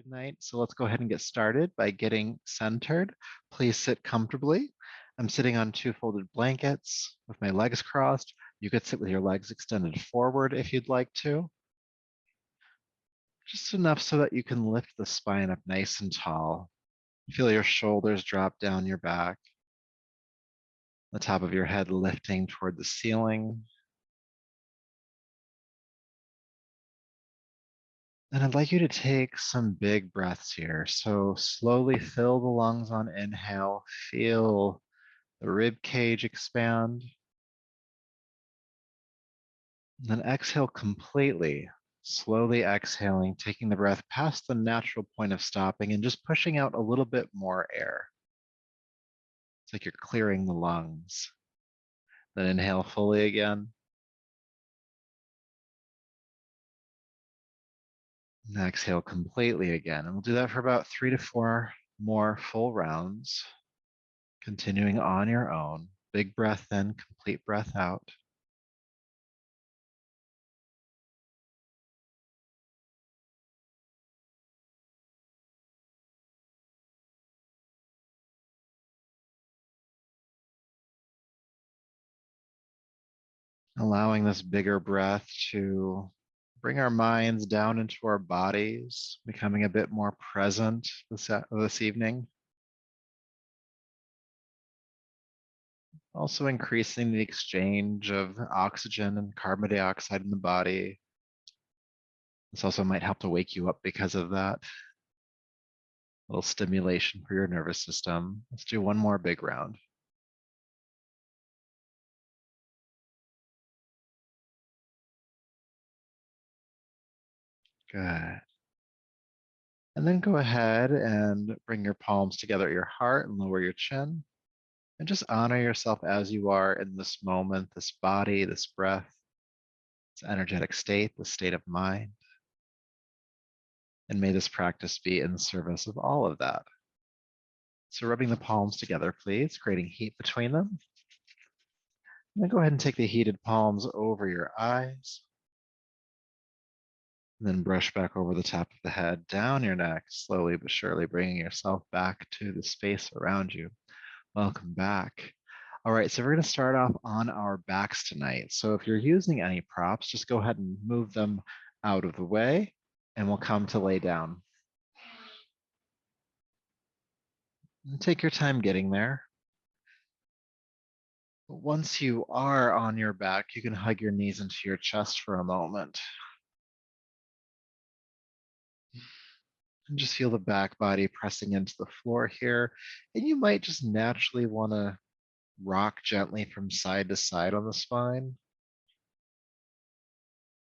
tonight. So let's go ahead and get started by getting centered. Please sit comfortably. I'm sitting on two folded blankets with my legs crossed. You could sit with your legs extended forward if you'd like to. Just enough so that you can lift the spine up nice and tall. Feel your shoulders drop down your back. The top of your head lifting toward the ceiling. And I'd like you to take some big breaths here. So slowly fill the lungs on inhale. Feel the rib cage expand. And then exhale completely. Slowly exhaling, taking the breath past the natural point of stopping and just pushing out a little bit more air. It's like you're clearing the lungs. Then inhale fully again. And exhale completely again. And we'll do that for about 3 to 4 more full rounds. Continuing on your own. Big breath in, complete breath out. Allowing this bigger breath to bring our minds down into our bodies, becoming a bit more present this evening. Also increasing the exchange of oxygen and carbon dioxide in the body. This also might help to wake you up because of that. A little stimulation for your nervous system. Let's do one more big round. Good. And then go ahead and bring your palms together at your heart and lower your chin. And just honor yourself as you are in this moment, this body, this breath, this energetic state, this state of mind. And may this practice be in service of all of that. So rubbing the palms together, please, creating heat between them. And then go ahead and take the heated palms over your eyes. And then brush back over the top of the head, down your neck, slowly but surely bringing yourself back to the space around you. Welcome back. All right, so we're going to start off on our backs tonight. So if you're using any props, just go ahead and move them out of the way, and we'll come to lay down. And take your time getting there. Once you are on your back, you can hug your knees into your chest for a moment. And just feel the back body pressing into the floor here. And you might just naturally want to rock gently from side to side on the spine.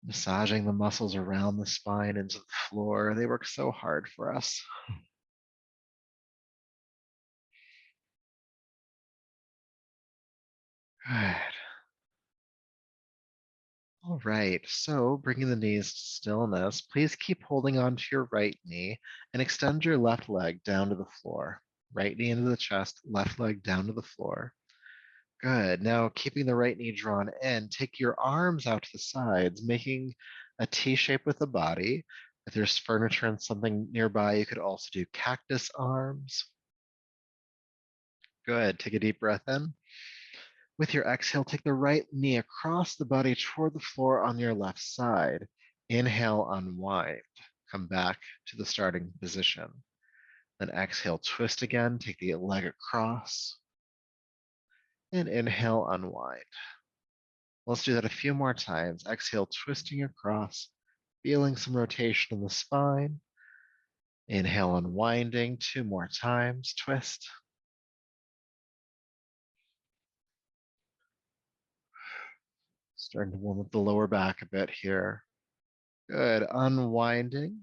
Massaging the muscles around the spine into the floor. They work so hard for us. Good. All right, so bringing the knees to stillness, please keep holding on to your right knee and extend your left leg down to the floor. Right knee into the chest, left leg down to the floor. Good. Now, keeping the right knee drawn in, take your arms out to the sides, making a T shape with the body. If there's furniture and something nearby, you could also do cactus arms. Good. Take a deep breath in. With your exhale, take the right knee across the body toward the floor on your left side. Inhale, unwind. Come back to the starting position. Then exhale, twist again. Take the leg across. And inhale, unwind. Let's do that a few more times. Exhale, twisting across, feeling some rotation in the spine. Inhale, unwinding. 2 more times. Twist. Starting to warm up the lower back a bit here. Good. Unwinding.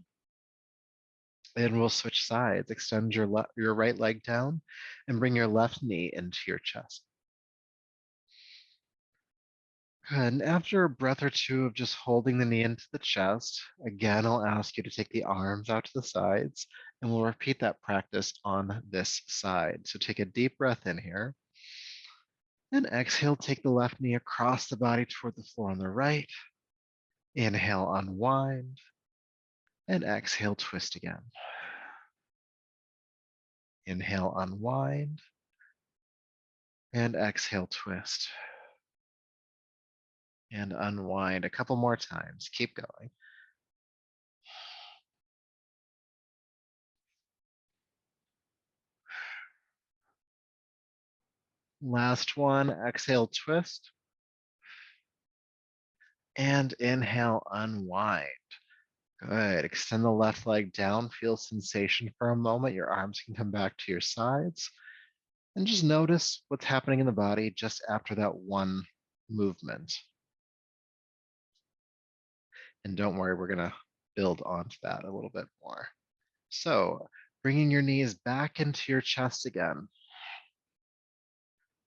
And we'll switch sides. Extend your right leg down and bring your left knee into your chest. Good. And after a breath or two of just holding the knee into the chest, again, I'll ask you to take the arms out to the sides, and we'll repeat that practice on this side. So take a deep breath in here. And exhale, take the left knee across the body toward the floor on the right. Inhale, unwind. And exhale, twist again. Inhale, unwind. And exhale, twist. And unwind a couple more times. Keep going. Last one, exhale, twist. And inhale, unwind. Good. Extend the left leg down. Feel sensation for a moment. Your arms can come back to your sides. And just notice what's happening in the body just after that one movement. And don't worry, we're going to build onto that a little bit more. So, bringing your knees back into your chest again.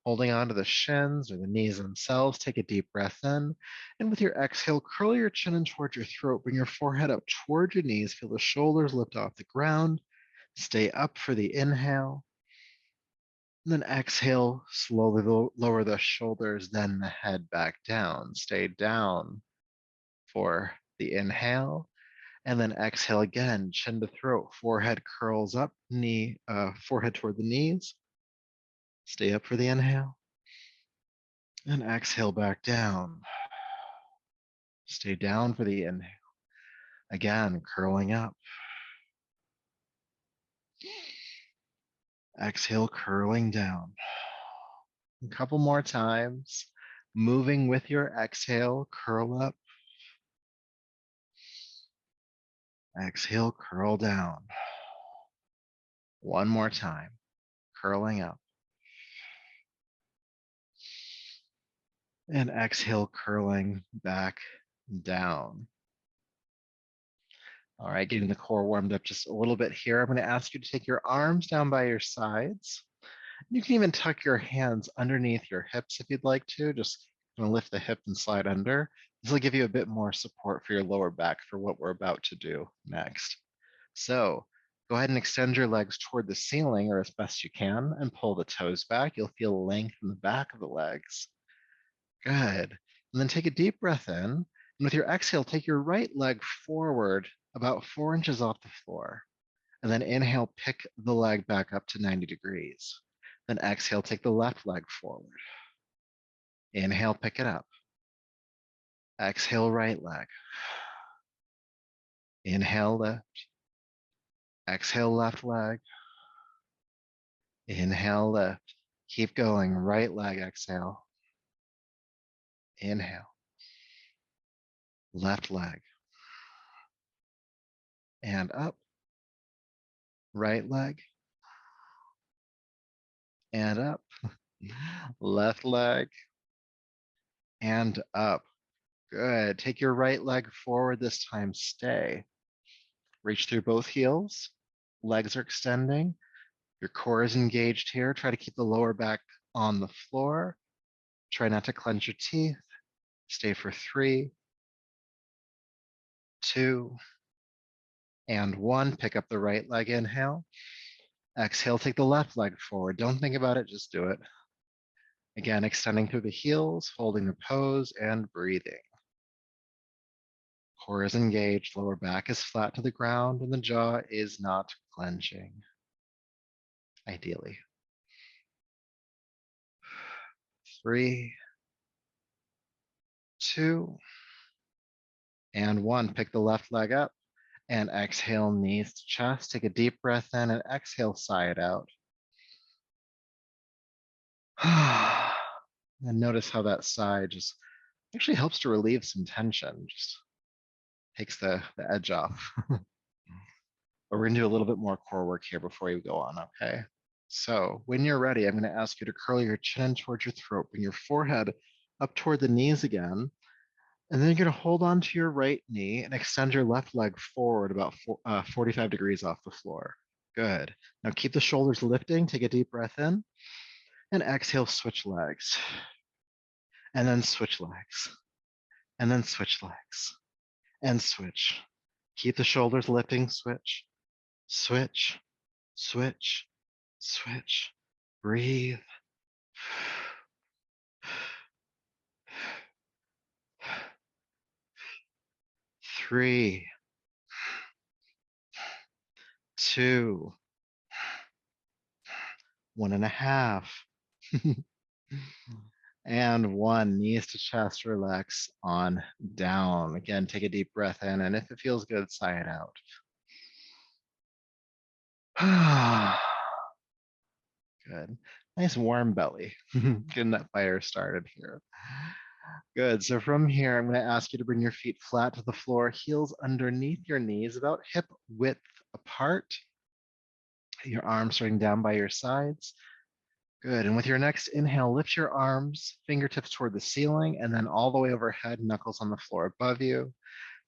Holding onto the shins or the knees themselves, take a deep breath in. And with your exhale, curl your chin in towards your throat. Bring your forehead up toward your knees. Feel the shoulders lift off the ground. Stay up for the inhale. And then exhale, slowly lower the shoulders, then the head back down. Stay down for the inhale. And then exhale again, chin to throat, forehead curls up, forehead toward the knees. Stay up for the inhale. And exhale back down. Stay down for the inhale. Again, curling up. Exhale, curling down. A couple more times. Moving with your exhale, curl up. Exhale, curl down. One more time. Curling up. And exhale, curling back down. All right, getting the core warmed up just a little bit here. I'm going to ask you to take your arms down by your sides. You can even tuck your hands underneath your hips if you'd like to. Just going to lift the hip and slide under. This will give you a bit more support for your lower back for what we're about to do next. So go ahead and extend your legs toward the ceiling or as best you can and pull the toes back. You'll feel length in the back of the legs. Good. And then take a deep breath in. And with your exhale, take your right leg forward about 4 inches off the floor. And then inhale, pick the leg back up to 90 degrees. Then exhale, take the left leg forward. Inhale, pick it up. Exhale, right leg. Inhale, lift. Exhale, left leg. Inhale, lift. Keep going. Right leg, exhale. Inhale. Left leg. And up. Right leg. And up. Left leg. And up. Good. Take your right leg forward this time. Stay. Reach through both heels. Legs are extending. Your core is engaged here. Try to keep the lower back on the floor. Try not to clench your teeth. Stay for 3, 2, and 1. Pick up the right leg, inhale. Exhale, take the left leg forward. Don't think about it, just do it. Again, extending through the heels, holding the pose, and breathing. Core is engaged, lower back is flat to the ground, and the jaw is not clenching, ideally. 3, 2, and 1. Pick the left leg up and exhale, knees to chest. Take a deep breath in and exhale, sigh it out. And notice how that sigh just actually helps to relieve some tension, just takes the edge off. But we're gonna do a little bit more core work here before you go on, okay? So when you're ready, I'm gonna ask you to curl your chin towards your throat, bring your forehead up toward the knees again, and then you're gonna hold on to your right knee and extend your left leg forward about 45 degrees off the floor. Good. Now keep the shoulders lifting, take a deep breath in, and exhale, switch legs. And then switch legs. And then switch legs. And switch. Keep the shoulders lifting, switch. Switch, switch, switch. Breathe. 3, 2, 1.5. And 1. Knees to chest, relax on down. Again, take a deep breath in, and if it feels good, sigh it out. Good. Nice warm belly. Getting that fire started here. Good. So from here, I'm going to ask you to bring your feet flat to the floor, heels underneath your knees, about hip width apart. Your arms starting down by your sides. Good. And with your next inhale, lift your arms, fingertips toward the ceiling, and then all the way overhead, knuckles on the floor above you.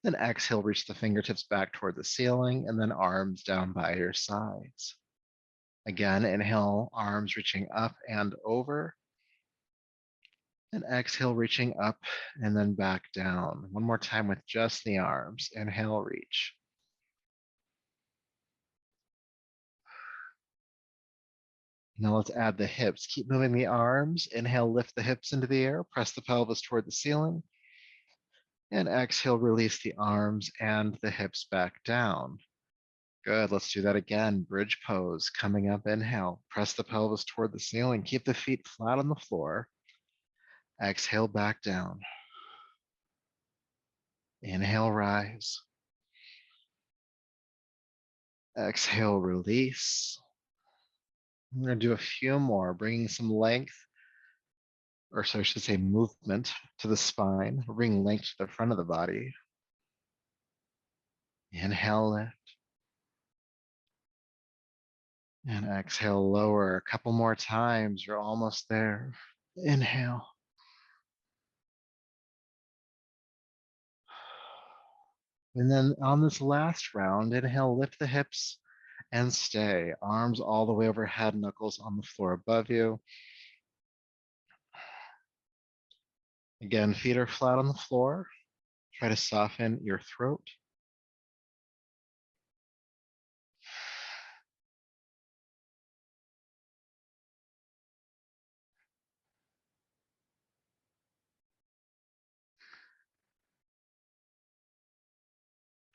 Then exhale, reach the fingertips back toward the ceiling, and then arms down by your sides. Again, inhale, arms reaching up and over. And exhale, reaching up and then back down. One more time with just the arms. Inhale, reach. Now let's add the hips. Keep moving the arms. Inhale, lift the hips into the air. Press the pelvis toward the ceiling. And exhale, release the arms and the hips back down. Good. Let's do that again. Bridge pose. Coming up, inhale. Press the pelvis toward the ceiling. Keep the feet flat on the floor. Exhale, back down. Inhale, rise. Exhale, release. I'm going to do a few more, bringing some length, or so I should say movement, to the spine. We're bringing length to the front of the body. Inhale, lift. And exhale, lower. A couple more times. You're almost there. Inhale. And then on this last round, inhale, lift the hips and stay. Arms all the way overhead, knuckles on the floor above you. Again, feet are flat on the floor. Try to soften your throat.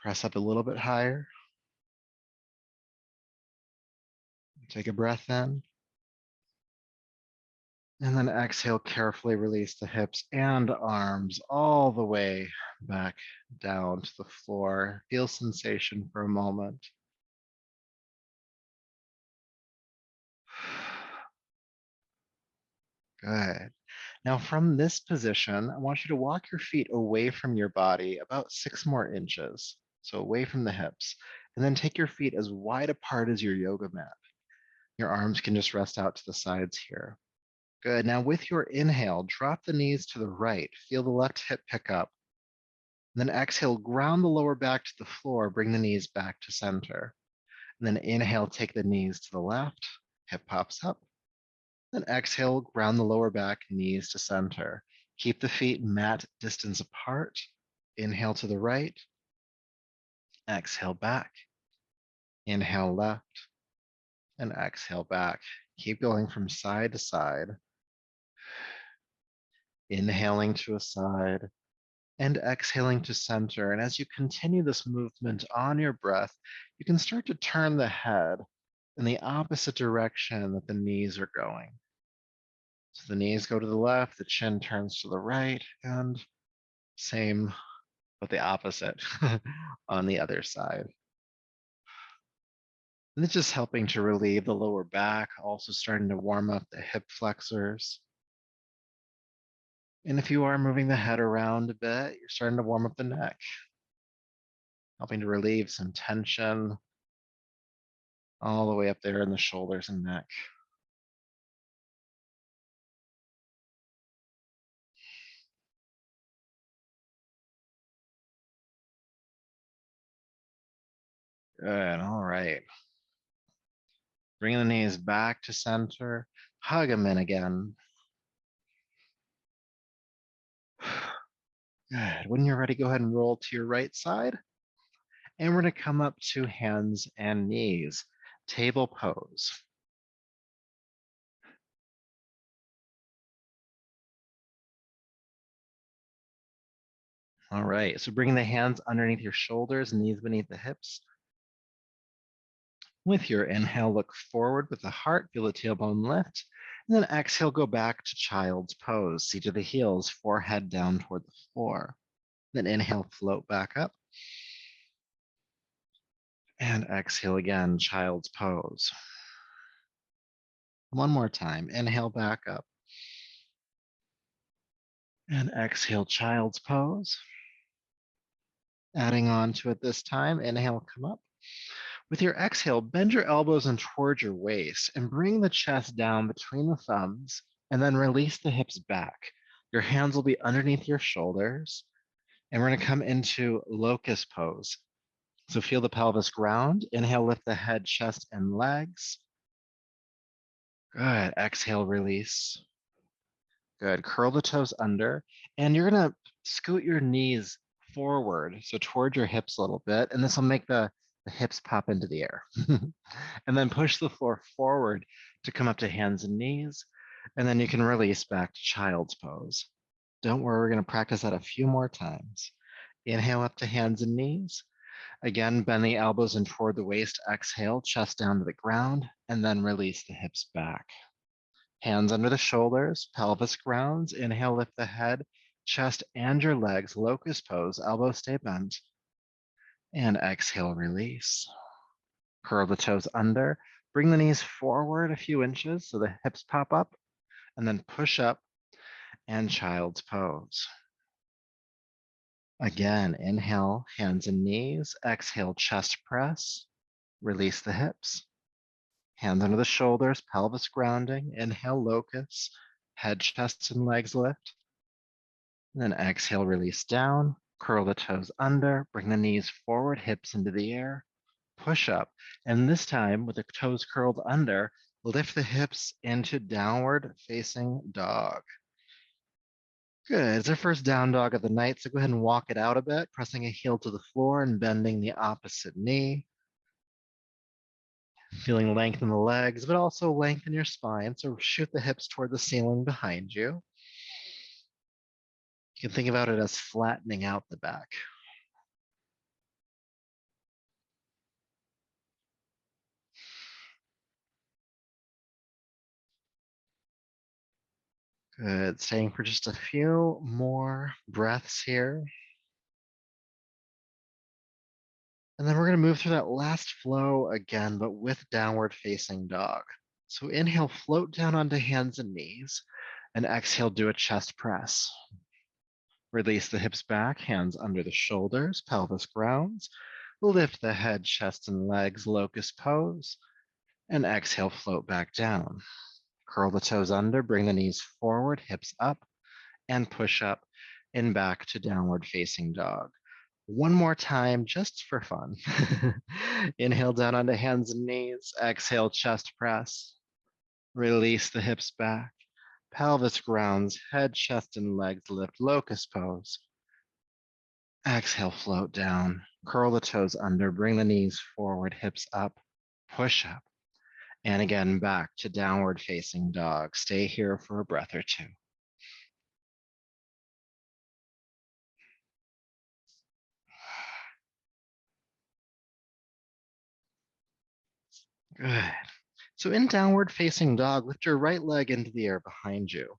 Press up a little bit higher. Take a breath in. And then exhale, carefully release the hips and arms all the way back down to the floor. Feel sensation for a moment. Good. Now from this position, I want you to walk your feet away from your body about 6 more inches. So away from the hips. And then take your feet as wide apart as your yoga mat. Your arms can just rest out to the sides here. Good. Now with your inhale, drop the knees to the right. Feel the left hip pick up. And then exhale, ground the lower back to the floor. Bring the knees back to center. And then inhale, take the knees to the left. Hip pops up. Then exhale, ground the lower back, knees to center. Keep the feet mat distance apart. Inhale to the right. Exhale back. Inhale left. And exhale back. Keep going from side to side. Inhaling to a side and exhaling to center. And as you continue this movement on your breath, you can start to turn the head in the opposite direction that the knees are going. So the knees go to the left, the chin turns to the right, and same but the opposite on the other side. And it's just helping to relieve the lower back, also starting to warm up the hip flexors. And if you are moving the head around a bit, you're starting to warm up the neck, helping to relieve some tension all the way up there in the shoulders and neck. Good. All right. Bring the knees back to center. Hug them in again. Good. When you're ready, go ahead and roll to your right side. And we're going to come up to hands and knees. Table pose. All right. So bringing the hands underneath your shoulders, knees beneath the hips. With your inhale, look forward with the heart, feel the tailbone lift, and then exhale, go back to child's pose, seat of the heels, forehead down toward the floor. Then inhale, float back up, and exhale again, child's pose. One more time, inhale back up, and exhale, child's pose. Adding on to it this time, inhale, come up. With your exhale, bend your elbows in towards your waist and bring the chest down between the thumbs and then release the hips back. Your hands will be underneath your shoulders and we're going to come into locust pose. So feel the pelvis ground. Inhale, lift the head, chest, and legs. Good. Exhale, release. Good. Curl the toes under and you're going to scoot your knees forward, so toward your hips a little bit, and this will make the hips pop into the air. And then push the floor forward to come up to hands and knees. And then you can release back to child's pose. Don't worry, we're going to practice that a few more times. Inhale up to hands and knees. Again, bend the elbows in toward the waist. Exhale, chest down to the ground, and then release the hips back. Hands under the shoulders, pelvis grounds. Inhale, lift the head, chest, and your legs. Locust pose, elbows stay bent. And exhale, release. Curl the toes under. Bring the knees forward a few inches so the hips pop up, and then push up and child's pose. Again, inhale, hands and knees. Exhale, chest press. Release the hips. Hands under the shoulders, pelvis grounding. Inhale, locust. Head, chest, and legs lift. And then exhale, release down. Curl the toes under. Bring the knees forward, hips into the air. Push up. And this time, with the toes curled under, lift the hips into downward facing dog. Good. It's our first down dog of the night, so go ahead and walk it out a bit, pressing a heel to the floor and bending the opposite knee. Feeling length in the legs, but also lengthen your spine, so shoot the hips toward the ceiling behind you. You can think about it as flattening out the back. Good. Staying for just a few more breaths here. And then we're going to move through that last flow again, but with downward facing dog. So inhale, float down onto hands and knees, and exhale, do a chest press. Release the hips back, hands under the shoulders, pelvis grounds. Lift the head, chest, and legs, locust pose, and exhale, float back down. Curl the toes under, bring the knees forward, hips up, and push up and back to downward facing dog. One more time, just for fun. Inhale down onto hands and knees. Exhale, chest press. Release the hips back. Pelvis grounds, head, chest, and legs lift, locust pose. Exhale, float down. Curl the toes under, bring the knees forward, hips up, push up. And again, back to downward facing dog. Stay here for a breath or two. Good. So in downward facing dog, lift your right leg into the air behind you.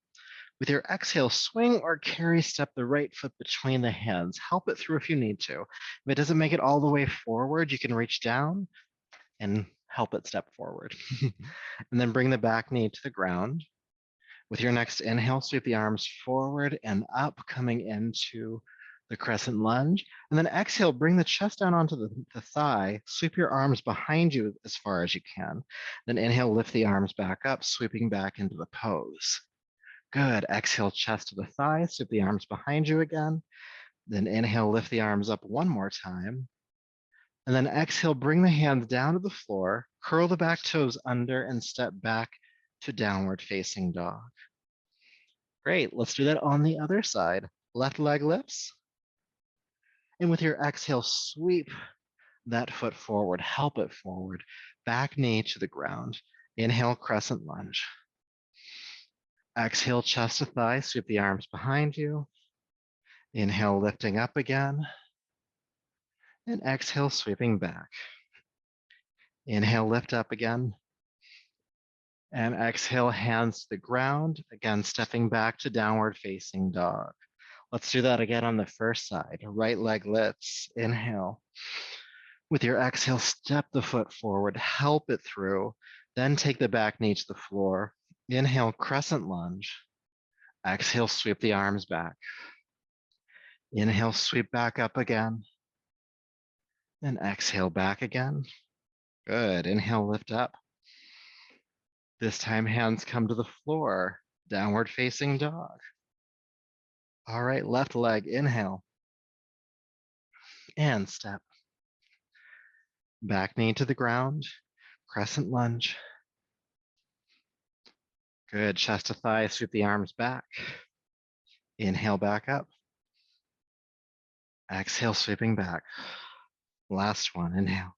With your exhale, swing or carry step the right foot between the hands. Help it through if you need to. If it doesn't make it all the way forward, you can reach down and help it step forward. And then bring the back knee to the ground. With your next inhale, sweep the arms forward and up, coming into the crescent lunge. And then exhale, bring the chest down onto the thigh. Sweep your arms behind you as far as you can. Then inhale, lift the arms back up, sweeping back into the pose. Good. Exhale, chest to the thigh. Sweep the arms behind you again. Then inhale, lift the arms up one more time. And then exhale, bring the hands down to the floor, curl the back toes under, and step back to downward facing dog. Great. Let's do that on the other side. Left leg lifts. And with your exhale, sweep that foot forward, help it forward. Back knee to the ground. Inhale, crescent lunge. Exhale, chest to thigh, sweep the arms behind you. Inhale, lifting up again. And exhale, sweeping back. Inhale, lift up again. And exhale, hands to the ground. Again, stepping back to downward facing dog. Let's do that again on the first side. Right leg lifts. Inhale. With your exhale, step the foot forward, help it through. Then take the back knee to the floor. Inhale, crescent lunge. Exhale, sweep the arms back. Inhale, sweep back up again. And exhale, back again. Good. Inhale, lift up. This time, hands come to the floor. Downward facing dog. All right, left leg, inhale. And step. Back knee to the ground. Crescent lunge. Good. Chest to thigh, sweep the arms back. Inhale, back up. Exhale, sweeping back. Last one, inhale.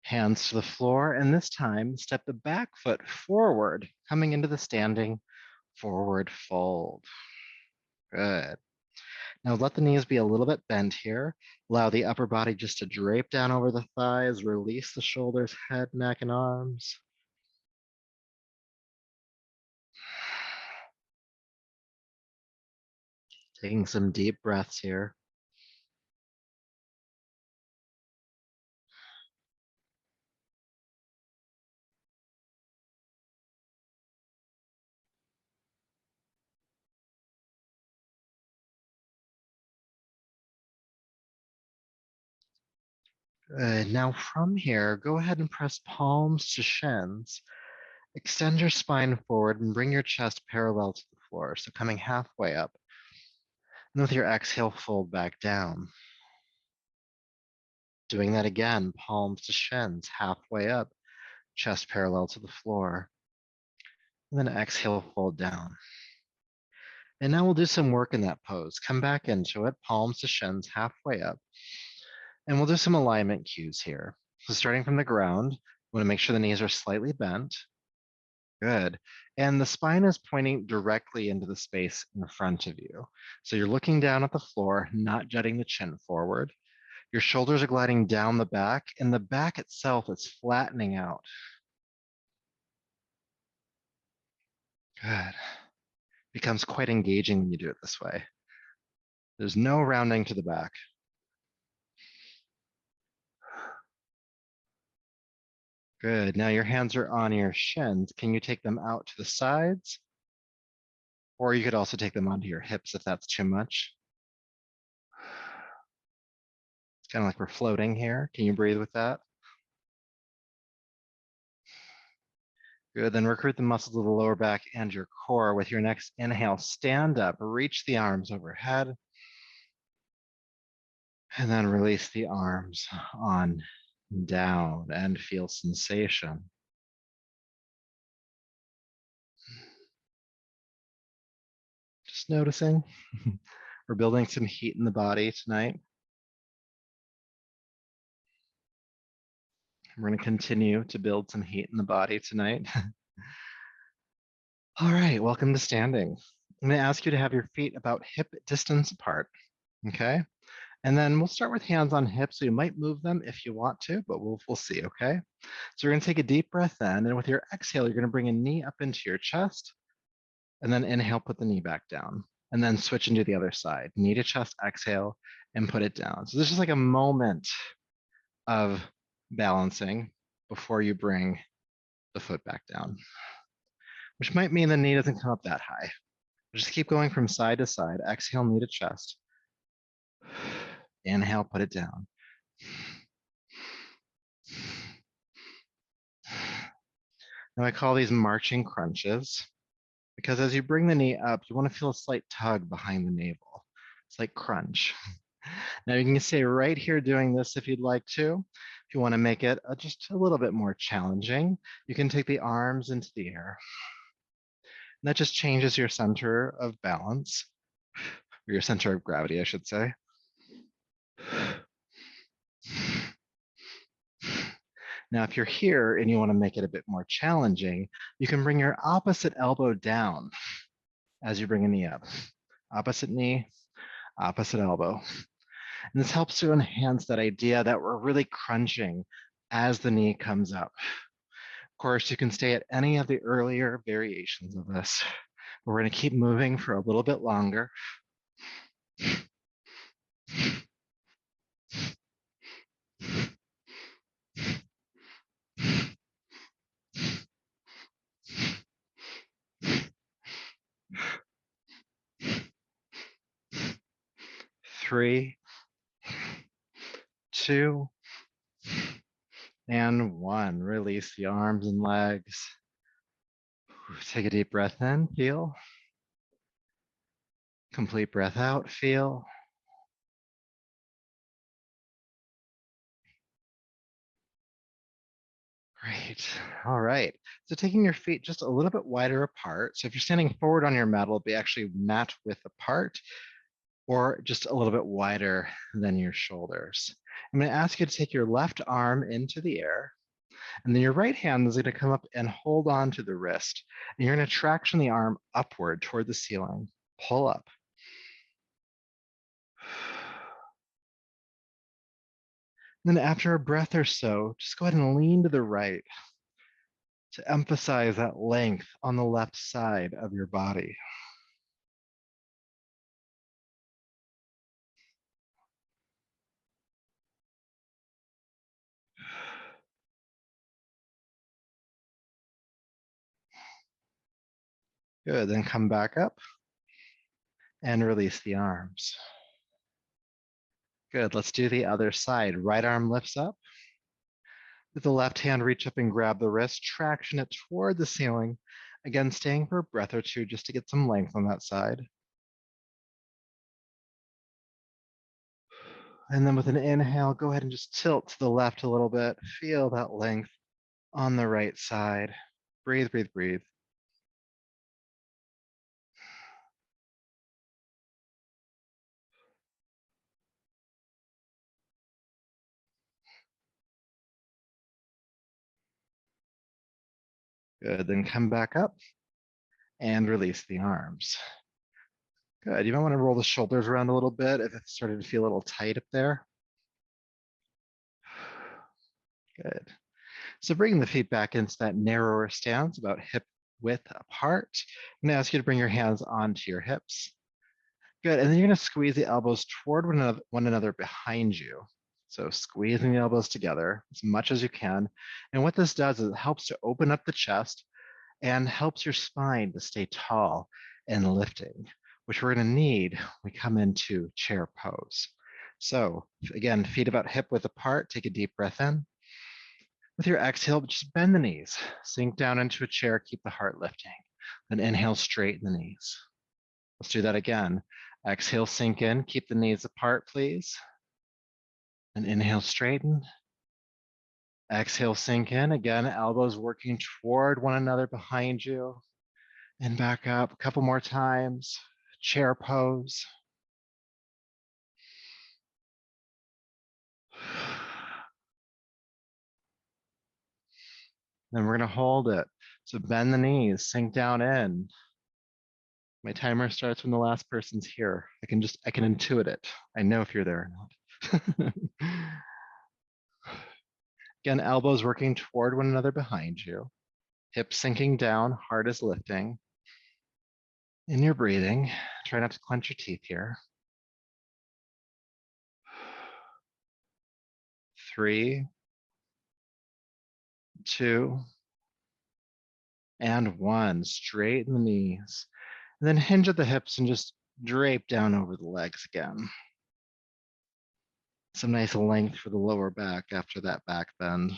Hands to the floor, and this time, step the back foot forward, coming into the standing forward fold. Good. Now let the knees be a little bit bent here. Allow the upper body just to drape down over the thighs, release the shoulders, head, neck, and arms. Taking some deep breaths here. Good. Now from here, go ahead and press palms to shins. Extend your spine forward and bring your chest parallel to the floor, so coming halfway up. And with your exhale, fold back down. Doing that again, palms to shins, halfway up, chest parallel to the floor. And then exhale, fold down. And now we'll do some work in that pose. Come back into it, palms to shins, halfway up. And we'll do some alignment cues here. So starting from the ground, we want to make sure the knees are slightly bent. Good. And the spine is pointing directly into the space in front of you. So you're looking down at the floor, not jutting the chin forward. Your shoulders are gliding down the back, and the back itself is flattening out. Good. Becomes quite engaging when you do it this way. There's no rounding to the back. Good. Now your hands are on your shins. Can you take them out to the sides? Or you could also take them onto your hips if that's too much. It's kind of like we're floating here. Can you breathe with that? Good. Then recruit the muscles of the lower back and your core. With your next inhale, stand up, reach the arms overhead. And then release the arms on down and feel sensation. Just noticing. We're building some heat in the body tonight. We're going to continue to build some heat in the body tonight. All right, welcome to standing. I'm going to ask you to have your feet about hip distance apart, okay? And then we'll start with hands on hips. So you might move them if you want to, but we'll see, okay? So we're going to take a deep breath in, and with your exhale, you're going to bring a knee up into your chest, and then inhale, put the knee back down, and then switch into the other side. Knee to chest, exhale, and put it down. So this is like a moment of balancing before you bring the foot back down, which might mean the knee doesn't come up that high. Just keep going from side to side. Exhale, knee to chest. Inhale, put it down. Now I call these marching crunches because as you bring the knee up, you want to feel a slight tug behind the navel. It's like crunch. Now you can stay right here doing this if you'd like to. If you want to make it just a little bit more challenging, you can take the arms into the air. And that just changes your center of balance, or your center of gravity, I should say. Now, if you're here and you want to make it a bit more challenging, you can bring your opposite elbow down as you bring a knee up. Opposite knee, opposite elbow. And this helps to enhance that idea that we're really crunching as the knee comes up. Of course, you can stay at any of the earlier variations of this. We're going to keep moving for a little bit longer. 3, 2, and 1. Release the arms and legs. Take a deep breath in, feel. Complete breath out, feel. Great. All right. So taking your feet just a little bit wider apart. So if you're standing forward on your mat, it'll be actually mat width apart or just a little bit wider than your shoulders. I'm going to ask you to take your left arm into the air, and then your right hand is going to come up and hold on to the wrist. And you're going to traction the arm upward toward the ceiling. Pull up. Then after a breath or so, just go ahead and lean to the right to emphasize that length on the left side of your body. Good, then come back up and release the arms. Good, let's do the other side. Right arm lifts up. With the left hand, reach up and grab the wrist, traction it toward the ceiling. Again, staying for a breath or two just to get some length on that side. And then with an inhale, go ahead and just tilt to the left a little bit. Feel that length on the right side. Breathe, breathe, breathe. Good, then come back up and release the arms. Good, you might want to roll the shoulders around a little bit if it's starting to feel a little tight up there. Good. So bringing the feet back into that narrower stance, about hip width apart. I'm going to ask you to bring your hands onto your hips. Good, and then you're going to squeeze the elbows toward one another behind you. So squeezing the elbows together as much as you can. And what this does is it helps to open up the chest and helps your spine to stay tall and lifting, which we're going to need when we come into chair pose. So again, feet about hip width apart. Take a deep breath in. With your exhale, just bend the knees, sink down into a chair, keep the heart lifting. Then inhale, straighten the knees. Let's do that again. Exhale, sink in, keep the knees apart, please. And inhale, straighten. Exhale, sink in. Again, elbows working toward one another behind you. And back up a couple more times. Chair pose. Then we're going to hold it. So bend the knees, sink down in. My timer starts when the last person's here. I can intuit it. I know if you're there or not. Again, elbows working toward one another behind you. Hips sinking down, heart is lifting. In your breathing, try not to clench your teeth here. 3, 2, and 1. Straighten the knees. And then hinge at the hips and just drape down over the legs again. Some nice length for the lower back after that back bend.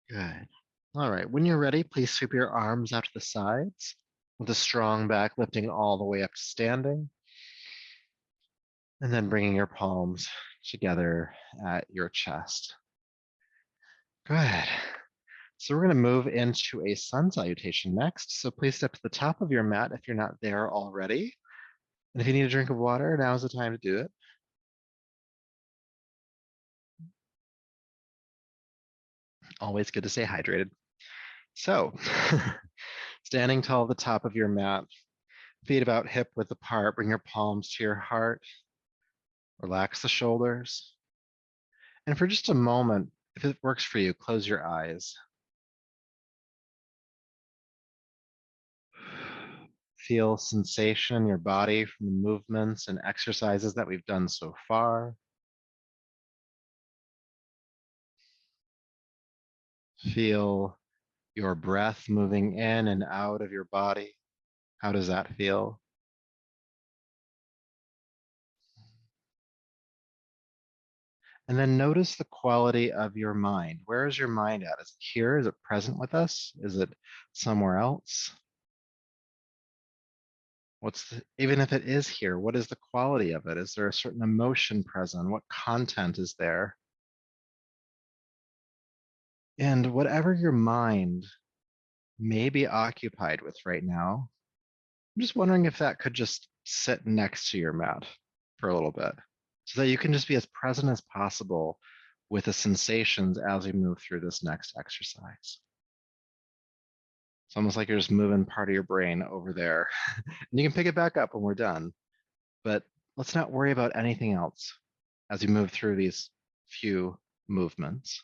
Good. All right, when you're ready, please sweep your arms out to the sides with a strong back lifting all the way up to standing. And then bringing your palms together at your chest. Good. So we're going to move into a sun salutation next. So please step to the top of your mat if you're not there already. And if you need a drink of water, now is the time to do it. Always good to stay hydrated. So Standing tall at the top of your mat, feet about hip width apart, bring your palms to your heart. Relax the shoulders. And for just a moment, if it works for you, close your eyes. Feel sensation in your body from the movements and exercises that we've done so far. Feel your breath moving in and out of your body. How does that feel? And then notice the quality of your mind. Where is your mind at? Is it here? Is it present with us? Is it somewhere else? Even if it is here, what is the quality of it? Is there a certain emotion present? What content is there? And whatever your mind may be occupied with right now, I'm just wondering if that could just sit next to your mat for a little bit so that you can just be as present as possible with the sensations as we move through this next exercise. It's almost like you're just moving part of your brain over there. And you can pick it back up when we're done, but let's not worry about anything else as we move through these few movements.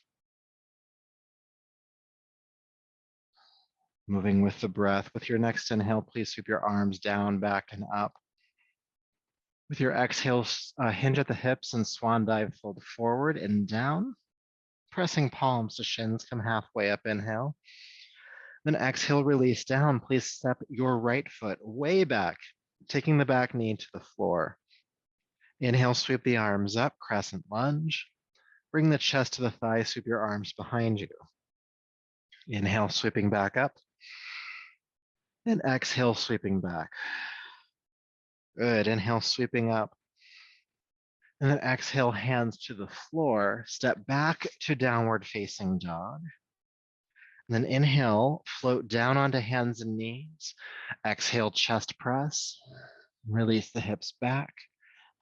Moving with the breath. With your next inhale, please sweep your arms down, back, and up. With your exhale, hinge at the hips and swan dive, fold forward and down. Pressing palms to shins, come halfway up, inhale. Then exhale, release down. Please step your right foot way back, taking the back knee to the floor. Inhale, sweep the arms up, crescent lunge. Bring the chest to the thigh, sweep your arms behind you. Inhale, sweeping back up. And exhale, sweeping back. Good. Inhale, sweeping up. And then exhale, hands to the floor. Step back to downward facing dog. And then inhale, float down onto hands and knees. Exhale, chest press. Release the hips back.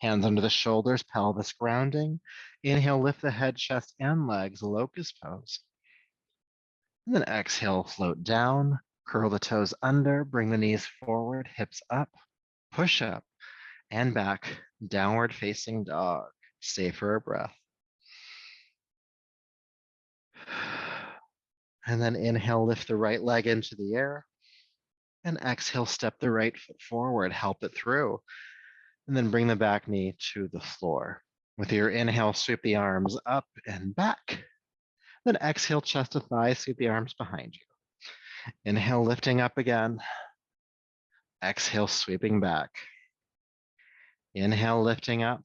Hands under the shoulders, pelvis grounding. Inhale, lift the head, chest, and legs, locust pose. And then exhale, float down. Curl the toes under, bring the knees forward, hips up, push up, and back, downward facing dog. Stay for a breath. And then inhale, lift the right leg into the air. And exhale, step the right foot forward, help it through. And then bring the back knee to the floor. With your inhale, sweep the arms up and back. Then exhale, chest to thigh, sweep the arms behind you. Inhale, lifting up again. Exhale, sweeping back. Inhale, lifting up.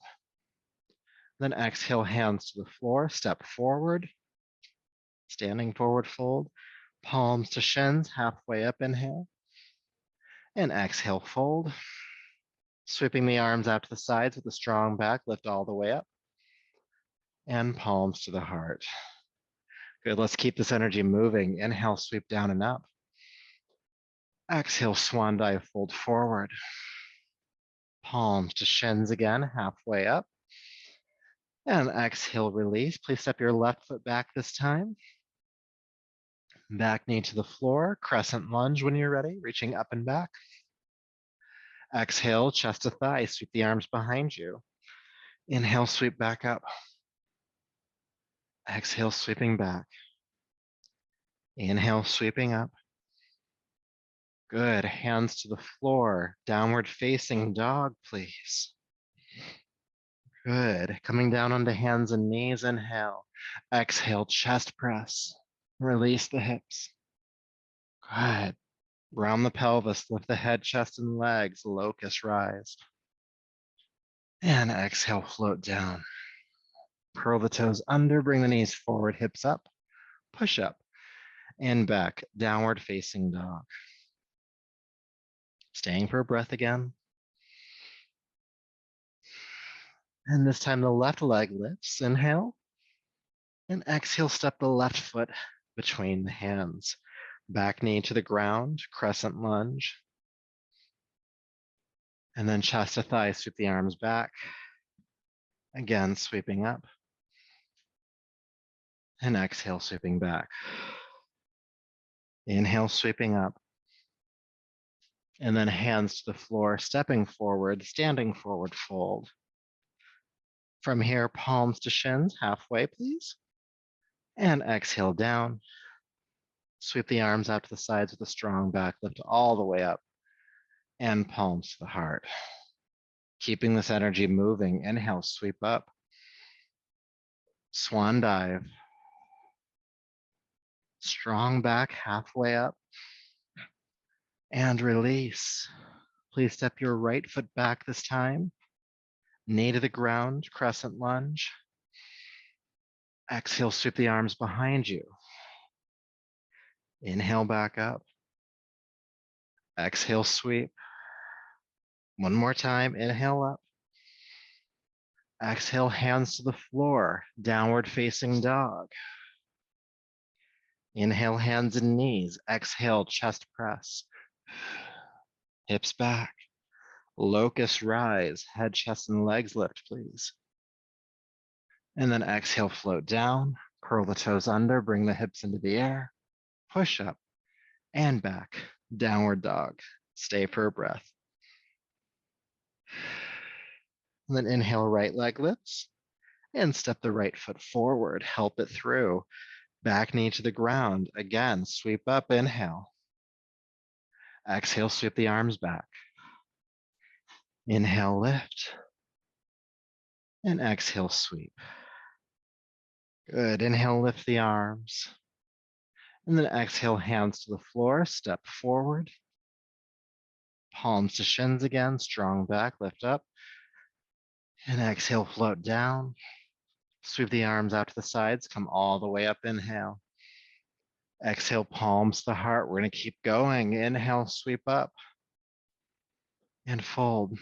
Then exhale, hands to the floor, step forward. Standing forward fold. Palms to shins, halfway up, inhale. And exhale, fold. Sweeping the arms out to the sides with a strong back, lift all the way up. And palms to the heart. Good, let's keep this energy moving. Inhale, sweep down and up. Exhale, swan dive, fold forward. Palms to shins again, halfway up. And exhale, release. Please step your left foot back this time. Back knee to the floor, crescent lunge when you're ready, reaching up and back. Exhale, chest to thigh, sweep the arms behind you. Inhale, sweep back up. Exhale, sweeping back. Inhale, sweeping up. Good, hands to the floor, downward facing dog, please. Good, coming down onto hands and knees, inhale. Exhale, chest press. Release the hips. Good. Round the pelvis, lift the head, chest, and legs, locust rise. And exhale, float down. Curl the toes under, bring the knees forward, hips up, push up, and back, downward facing dog. Staying for a breath again. And this time the left leg lifts, inhale. And exhale, step the left foot between the hands. Back knee to the ground, crescent lunge. And then chest to thigh, sweep the arms back. Again, sweeping up. And exhale, sweeping back. Inhale, sweeping up. And then hands to the floor, stepping forward, standing forward fold. From here, palms to shins, halfway, please. And exhale down. Sweep the arms out to the sides with a strong back lift all the way up. And palms to the heart. Keeping this energy moving, inhale, sweep up. Swan dive. Strong back, halfway up. And release. Please step your right foot back this time. Knee to the ground, crescent lunge. Exhale, sweep the arms behind you. Inhale back up. Exhale, sweep. One more time, inhale up. Exhale, hands to the floor, downward facing dog. Inhale, hands and knees. Exhale, chest press. Hips back. Locust rise, head, chest, and legs lift, please. And then exhale, float down, curl the toes under, bring the hips into the air, push up and back, downward dog. Stay for a breath. And then inhale, right leg lifts, and step the right foot forward, help it through. Back knee to the ground. Again, sweep up, inhale. Exhale, sweep the arms back. Inhale, lift. And exhale, sweep. Good. Inhale, lift the arms. And then exhale, hands to the floor, step forward. Palms to shins again, strong back, lift up. And exhale, float down. Sweep the arms out to the sides, come all the way up, inhale. Exhale, palms to the heart. We're going to keep going. Inhale, sweep up. And fold.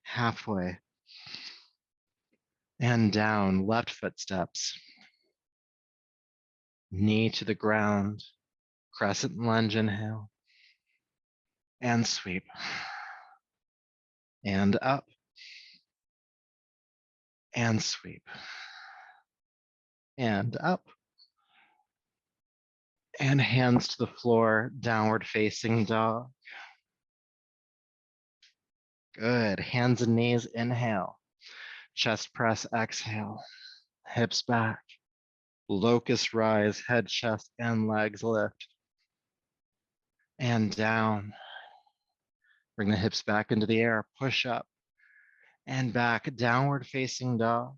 Halfway. And down, left foot steps. Knee to the ground. Crescent lunge, inhale. And sweep. And up. And sweep. And up. And hands to the floor, downward facing dog. Good. Hands and knees, inhale. Chest press, exhale. Hips back. Locust rise, head, chest, and legs lift. And down. Bring the hips back into the air, push up. And back, downward facing dog.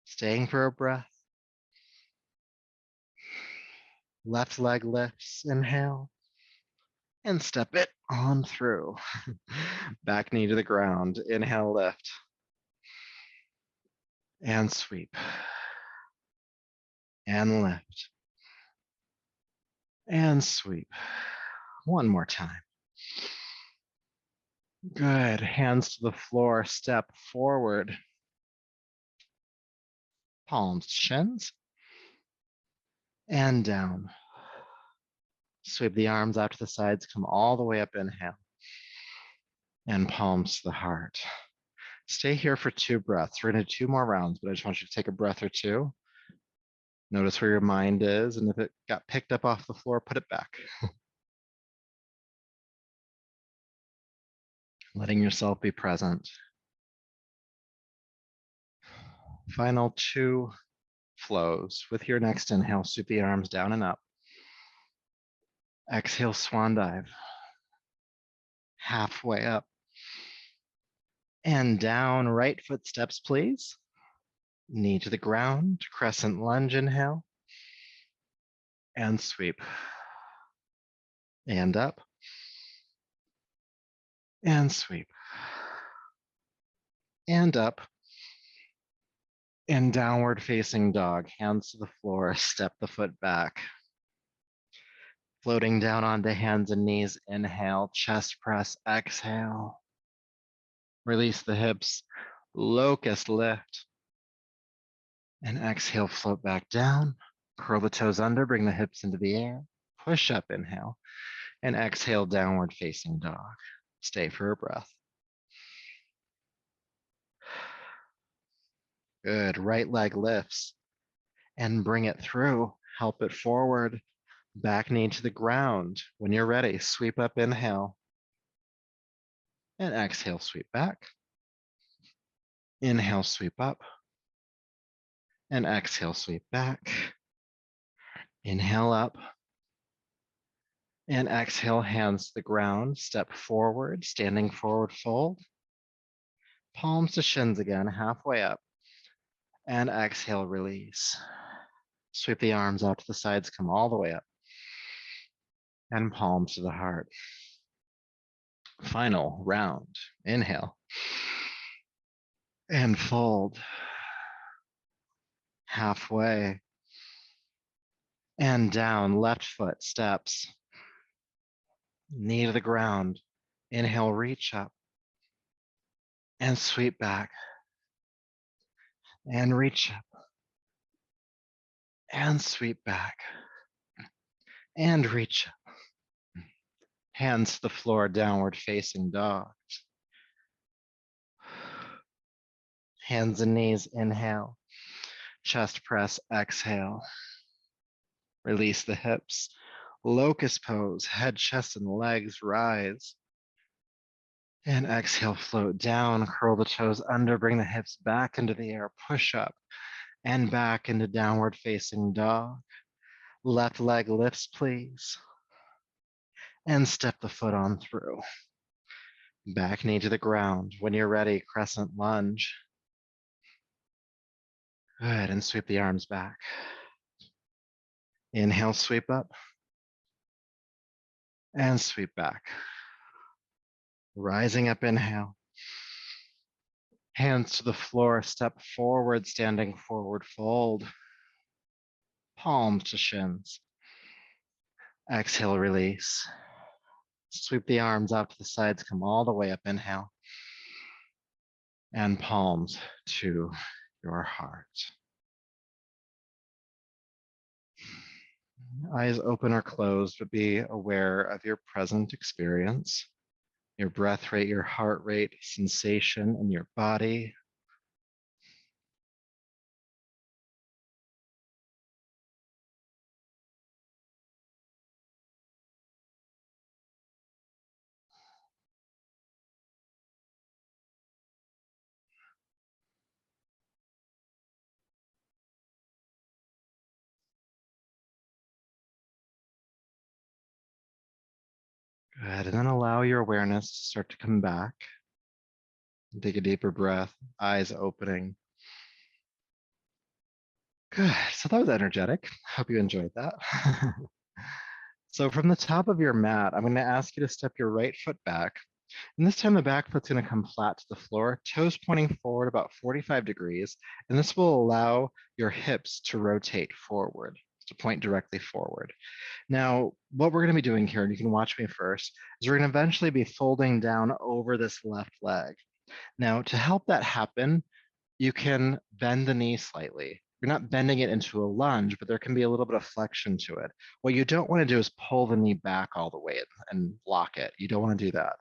Staying for a breath. Left leg lifts, inhale. And step it on through. Back knee to the ground, inhale, lift. And sweep. And lift. And sweep. One more time. Good. Hands to the floor, step forward. Palms, shins. And down. Sweep the arms out to the sides, come all the way up, inhale. And palms to the heart. Stay here for 2 breaths. We're going to do 2 more rounds, but I just want you to take a breath or 2. Notice where your mind is, and if it got picked up off the floor, put it back. Letting yourself be present. Final 2 flows. With your next inhale, sweep the arms down and up. Exhale, swan dive. Halfway up. And down, right foot steps, please. Knee to the ground, crescent lunge, inhale. And sweep. And up. And sweep. And up. And downward facing dog, hands to the floor, step the foot back. Floating down onto hands and knees, inhale, chest press, exhale. Release the hips, locust lift. And exhale, float back down. Curl the toes under, bring the hips into the air. Push up, inhale. And exhale, downward facing dog. Stay for a breath. Good. Right leg lifts and bring it through. Help it forward. Back knee to the ground. When you're ready, sweep up, inhale. And exhale, sweep back. Inhale, sweep up. And exhale, sweep back. Inhale up. And exhale, hands to the ground. Step forward, standing forward fold. Palms to shins again, halfway up. And exhale, release. Sweep the arms out to the sides, come all the way up. And palms to the heart. Final round. Inhale. And fold. Halfway. And down, left foot steps. Knee to the ground. Inhale, reach up. And sweep back. And reach up. And sweep back. And reach up. Hands to the floor, downward facing dog. Hands and knees, inhale. Chest press, exhale. Release the hips. Locust pose, head, chest, and legs rise. And exhale, float down, curl the toes under, bring the hips back into the air, push up and back into downward facing dog. Left leg lifts, please. And step the foot on through. Back knee to the ground. When you're ready, crescent lunge. Good, and sweep the arms back. Inhale, sweep up. And sweep back. Rising up, inhale. Hands to the floor, step forward, standing forward fold. Palms to shins. Exhale, release. Sweep the arms out to the sides, come all the way up, inhale. And palms to your heart. Eyes open or closed, but be aware of your present experience, your breath rate, your heart rate, sensation in your body. Good, and then allow your awareness to start to come back. Take a deeper breath, eyes opening. Good, so that was energetic. Hope you enjoyed that. So from the top of your mat, I'm gonna ask you to step your right foot back. And this time the back foot's gonna come flat to the floor, toes pointing forward about 45 degrees. And this will allow your hips to rotate forward, to point directly forward. Now, what we're gonna be doing here, and you can watch me first, is we're gonna eventually be folding down over this left leg. Now, to help that happen, you can bend the knee slightly. You're not bending it into a lunge, but there can be a little bit of flexion to it. What you don't want to do is pull the knee back all the way and lock it. You don't want to do that.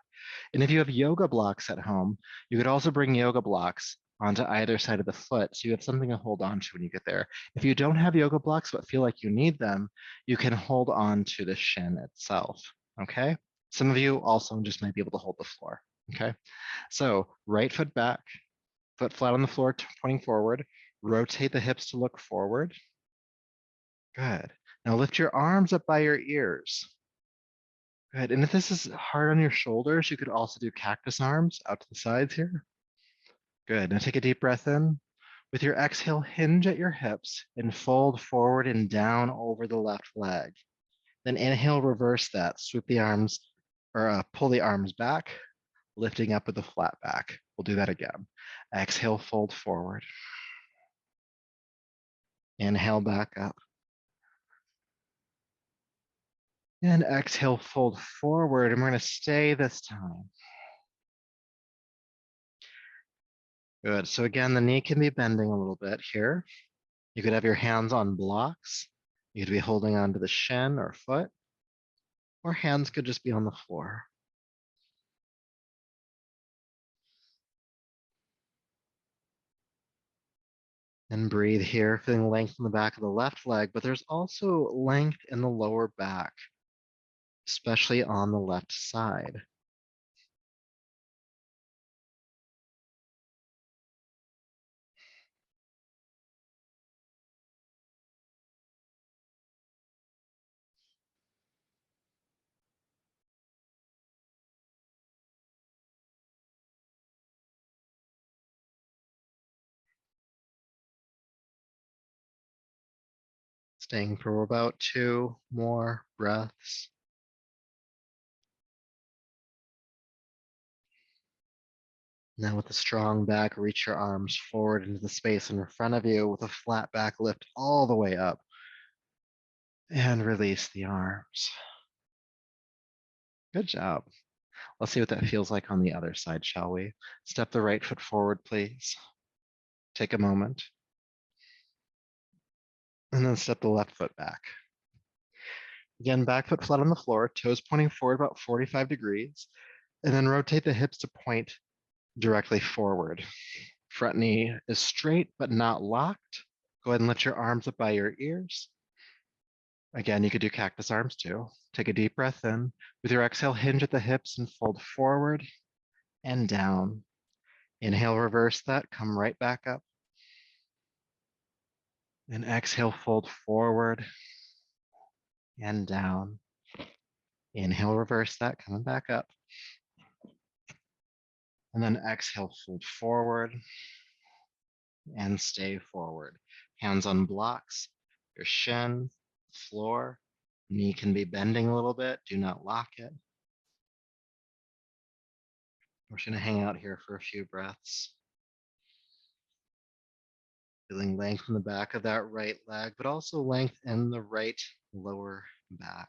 And if you have yoga blocks at home, you could also bring yoga blocks onto either side of the foot so you have something to hold on to when you get there. If you don't have yoga blocks but feel like you need them, you can hold on to the shin itself, okay? Some of you also just might be able to hold the floor, okay? So right foot back, foot flat on the floor, pointing forward. Rotate the hips to look forward. Good. Now lift your arms up by your ears. Good. And if this is hard on your shoulders, you could also do cactus arms out to the sides here. Good. Now take a deep breath in. With your exhale, hinge at your hips and fold forward and down over the left leg. Then inhale, reverse that. Swoop the arms or pull the arms back, lifting up with a flat back. We'll do that again. Exhale, fold forward. Inhale, back up. And exhale, fold forward, and we're going to stay this time. Good. So again, the knee can be bending a little bit here. You could have your hands on blocks. You could be holding onto the shin or foot, or hands could just be on the floor. And breathe here, feeling length in the back of the left leg, but there's also length in the lower back, especially on the left side. Staying for about 2 more breaths. Now with a strong back, reach your arms forward into the space in front of you with a flat back lift all the way up. And release the arms. Good job. Let's see what that feels like on the other side, shall we? Step the right foot forward, please. Take a moment. And then step the left foot back. Again, back foot flat on the floor, toes pointing forward about 45 degrees. And then rotate the hips to point directly forward. Front knee is straight but not locked. Go ahead and lift your arms up by your ears. Again, you could do cactus arms too. Take a deep breath in. With your exhale, hinge at the hips and fold forward and down. Inhale, reverse that, come right back up. And exhale, fold forward and down. Inhale, reverse that, coming back up. And then exhale, fold forward and stay forward. Hands on blocks, your shin, floor. Knee can be bending a little bit. Do not lock it. We're just going to hang out here for a few breaths. Feeling length in the back of that right leg, but also length in the right lower back.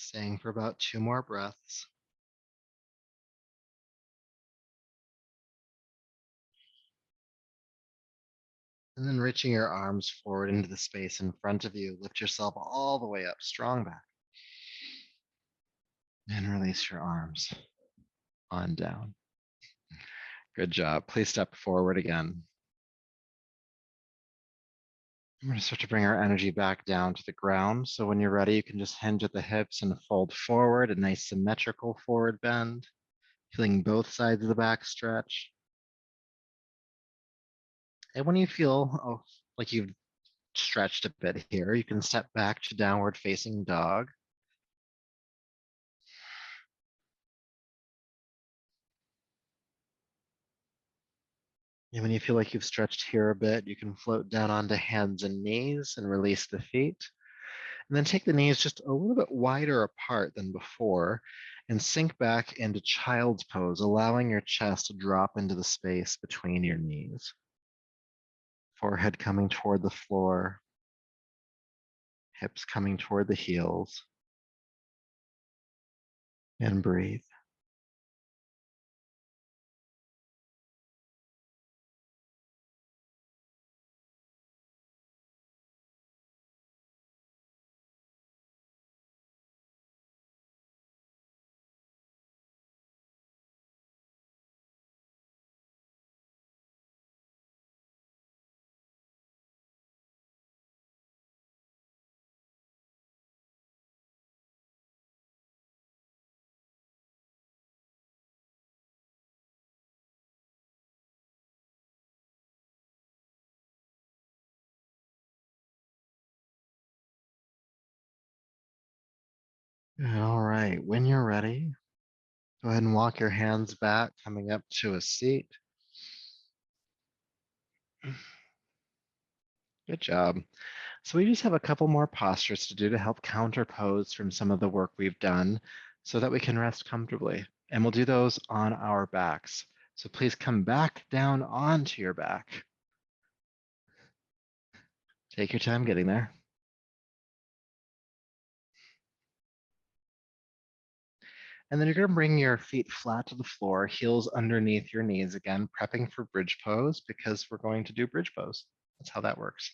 Staying for about 2 more breaths. And then reaching your arms forward into the space in front of you, lift yourself all the way up, strong back. And release your arms on down. Good job. Please step forward again. We're going to start to bring our energy back down to the ground. So when you're ready, you can just hinge at the hips and fold forward, a nice symmetrical forward bend, feeling both sides of the back stretch. And when you feel like you've stretched a bit here, you can step back to downward facing dog. And when you feel like you've stretched here a bit, you can float down onto hands and knees and release the feet. And then take the knees just a little bit wider apart than before and sink back into child's pose, allowing your chest to drop into the space between your knees. Forehead coming toward the floor, hips coming toward the heels. And breathe. All right, when you're ready, go ahead and walk your hands back, coming up to a seat. Good job. So we just have a couple more postures to do to help counterpose from some of the work we've done so that we can rest comfortably. And we'll do those on our backs. So please come back down onto your back. Take your time getting there. And then you're going to bring your feet flat to the floor, heels underneath your knees again, prepping for bridge pose because we're going to do bridge pose. That's how that works.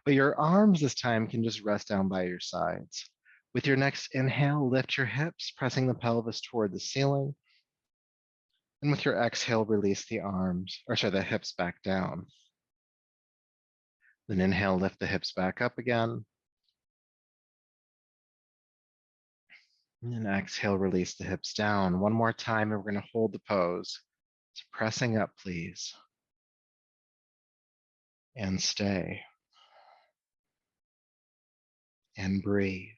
But your arms this time can just rest down by your sides. With your next inhale, lift your hips, pressing the pelvis toward the ceiling. And with your exhale, release the hips back down. Then inhale, lift the hips back up again. And then exhale, release the hips down. One more time, and we're going to hold the pose. So pressing up, please. And stay. And breathe.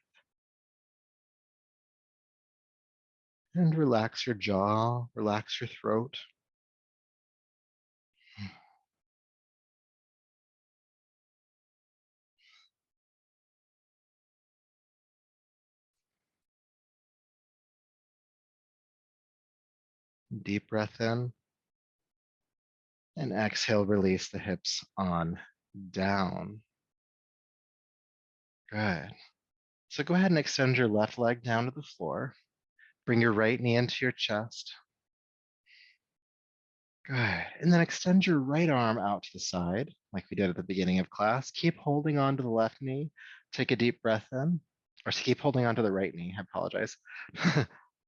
And relax your jaw, relax your throat. Deep breath in. And exhale, release the hips on down. Good. So go ahead and extend your left leg down to the floor. Bring your right knee into your chest. Good. And then extend your right arm out to the side, like we did at the beginning of class. Keep holding on to the left knee. Take a deep breath in, or keep holding on to the right knee. I apologize.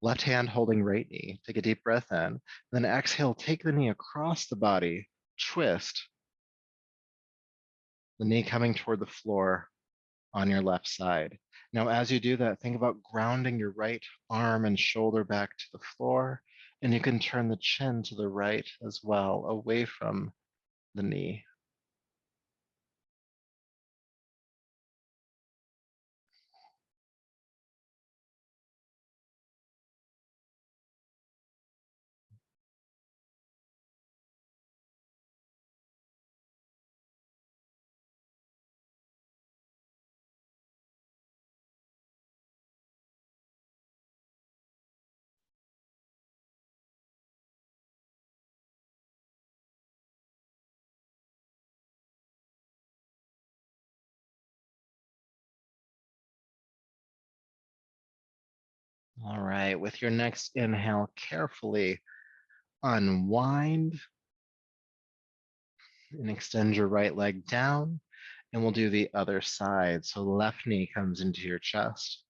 Left hand holding right knee. Take a deep breath in. Then exhale, take the knee across the body, twist. The knee coming toward the floor on your left side. Now, as you do that, think about grounding your right arm and shoulder back to the floor, and you can turn the chin to the right as well, away from the knee. All right, with your next inhale, carefully unwind and extend your right leg down, and we'll do the other side. So left knee comes into your chest.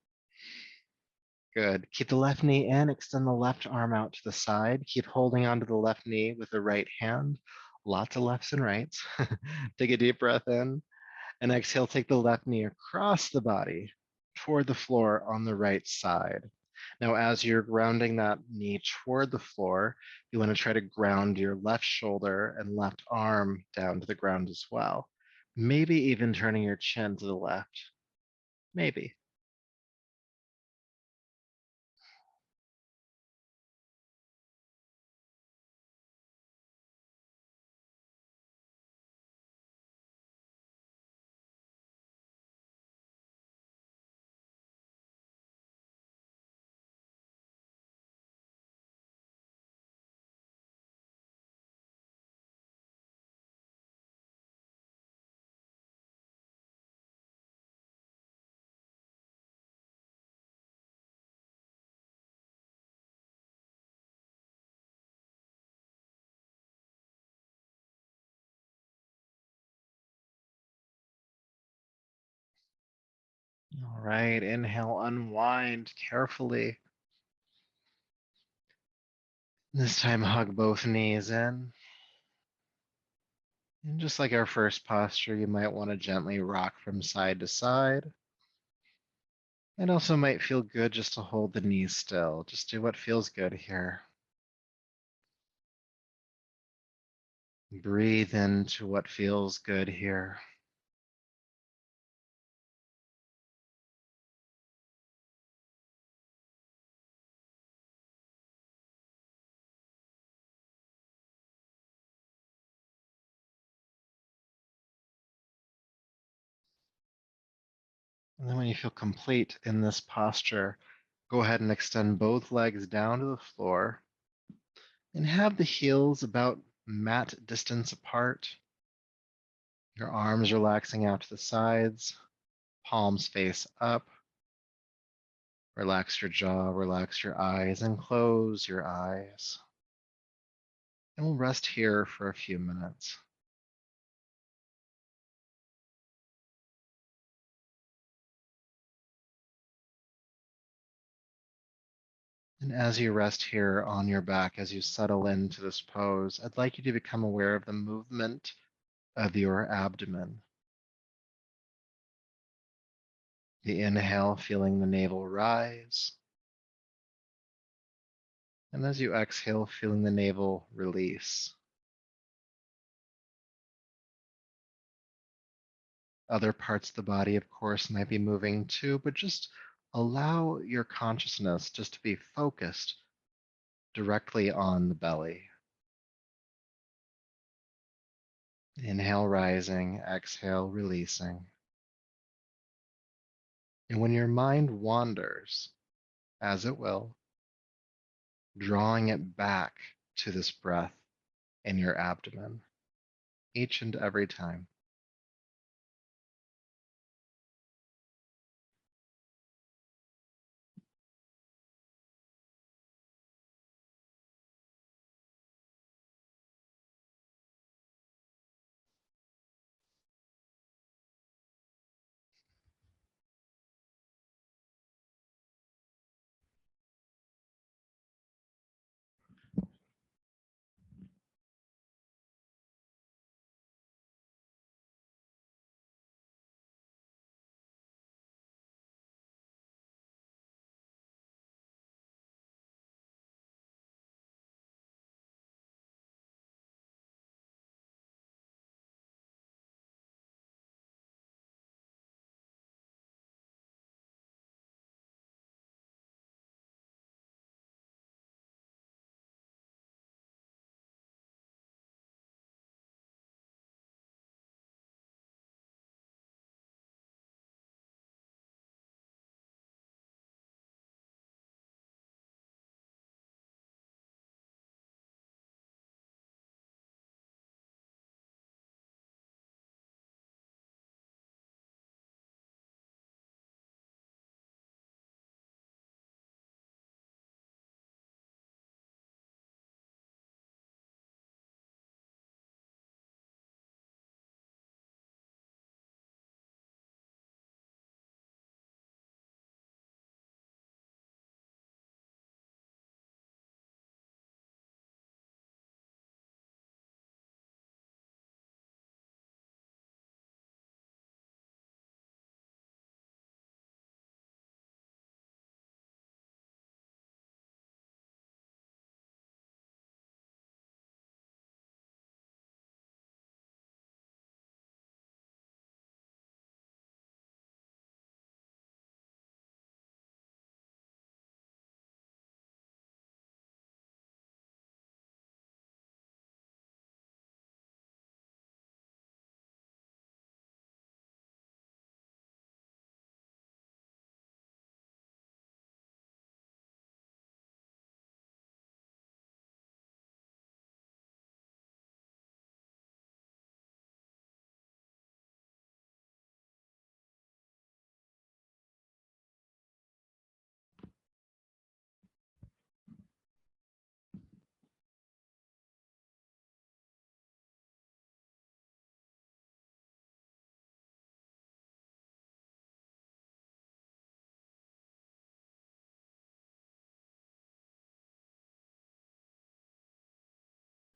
Good. Keep the left knee in, extend the left arm out to the side. Keep holding onto the left knee with the right hand. Lots of lefts and rights. Take a deep breath in, and exhale, take the left knee across the body toward the floor on the right side. Now, as you're grounding that knee toward the floor, you want to try to ground your left shoulder and left arm down to the ground as well. Maybe even turning your chin to the left. Maybe. All right, inhale, unwind carefully. This time, hug both knees in. And just like our first posture, you might want to gently rock from side to side. It also might feel good just to hold the knees still. Just do what feels good here. Breathe into what feels good here. And then when you feel complete in this posture, go ahead and extend both legs down to the floor and have the heels about mat distance apart. Your arms relaxing out to the sides, palms face up. Relax your jaw, relax your eyes, and close your eyes. And we'll rest here for a few minutes. And as you rest here on your back, as you settle into this pose, I'd like you to become aware of the movement of your abdomen. The inhale, feeling the navel rise. And as you exhale, feeling the navel release. Other parts of the body, of course, might be moving too, but just allow your consciousness just to be focused directly on the belly. Inhale, rising, exhale, releasing. And when your mind wanders, as it will, drawing it back to this breath in your abdomen each and every time.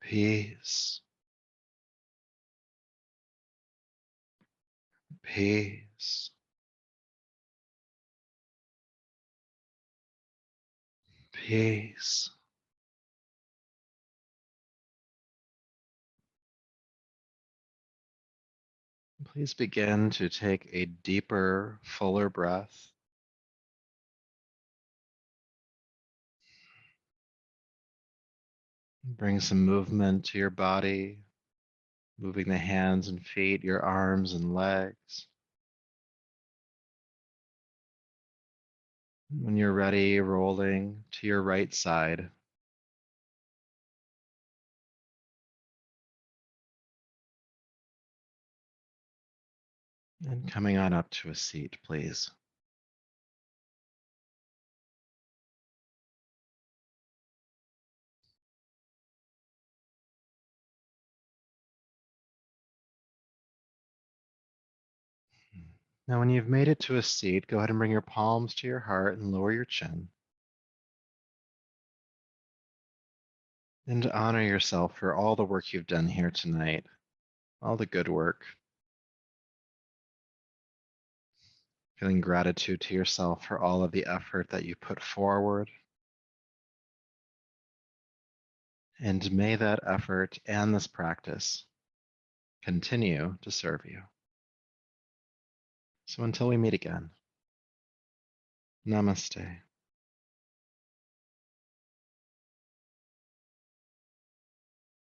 Peace, peace, peace. Please begin to take a deeper, fuller breath. Bring some movement to your body, moving the hands and feet, your arms and legs. When you're ready, rolling to your right side. And coming on up to a seat, please. Now, when you've made it to a seat, go ahead and bring your palms to your heart and lower your chin. And honor yourself for all the work you've done here tonight, all the good work. Feeling gratitude to yourself for all of the effort that you put forward. And may that effort and this practice continue to serve you. So until we meet again, namaste.